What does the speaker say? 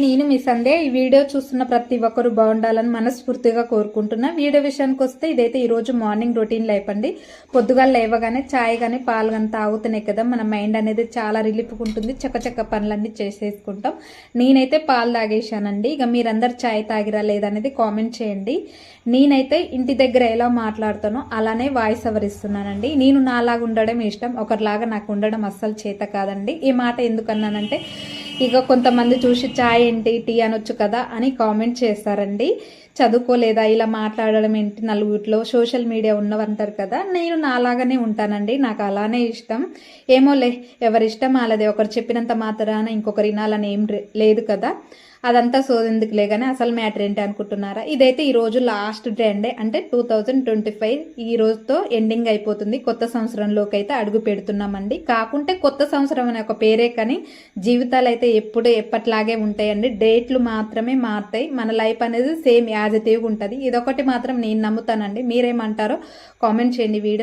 నేను మీ సందే. ఈ వీడియో చూస్తున్న ప్రతి ఒక్కరు బాగుండాలని మనస్ఫూర్తిగా కోరుకుంటున్నా. వీడియో విషయానికి వస్తే ఇదైతే ఈ రోజు మార్నింగ్ రొటీన్ లైఫ్ అండి. పొద్దుగా లేవగానే చాయ్ గానీ పాలు కానీ తాగుతున్నాయి కదా, మన మైండ్ అనేది చాలా రిలీఫ్ ఉంటుంది. చక్క పనులన్నీ చేసేసుకుంటాం. నేనైతే పాలు తాగేశానండి. ఇక మీరందరు చాయ్ తాగిరా లేదనేది కామెంట్ చేయండి. నేనైతే ఇంటి దగ్గర ఎలా మాట్లాడుతానో అలానే వాయిస్ ఓవర్ ఇస్తున్నానండి. నేను నాలాగా ఉండడం ఇష్టం, ఒకరిలాగా నాకు ఉండడం అస్సలు చేత కాదండి. ఈ మాట ఎందుకన్నానంటే ఇక కొంతమంది చూసి చాయ్ ఏంటి టీ అనొచ్చు కదా అని కామెంట్ చేస్తారండి. చదువుకోలేదా, ఇలా మాట్లాడడం ఏంటి, నలుగురిలో సోషల్ మీడియా ఉన్నవంటారు కదా. నేను నాలాగానే ఉంటానండి, నాకు అలానే ఇష్టం. ఏమోలే, ఎవరి ఇష్టం వాళ్ళదే. ఒకరు చెప్పినంత మాత్రాన ఇంకొకరు వినాలని ఏం లేదు కదా. అదంతా సోదెందుకులే కానీ అసలు మ్యాటర్ ఏంటి అనుకుంటున్నారా? ఇదైతే ఈ రోజు లాస్ట్ డే అండి, అంటే 2025 ఈ రోజుతో ఎండింగ్ అయిపోతుంది. కొత్త సంవత్సరంలోకి అయితే అడుగు పెడుతున్నామండి. కాకుంటే కొత్త సంవత్సరం అనే ఒక పేరే కానీ జీవితాలు అయితే ఎప్పుడు ఎప్పట్లాగే ఉంటాయండి. డేట్లు మాత్రమే మారుతాయి, మన లైఫ్ అనేది సేమ్ యాజ్ ఇట్ ఈజ్ ఉంటుంది. ఇదొకటి మాత్రం నేను నమ్ముతానండి. మీరేమంటారో కామెంట్ చేయండి. వీడియో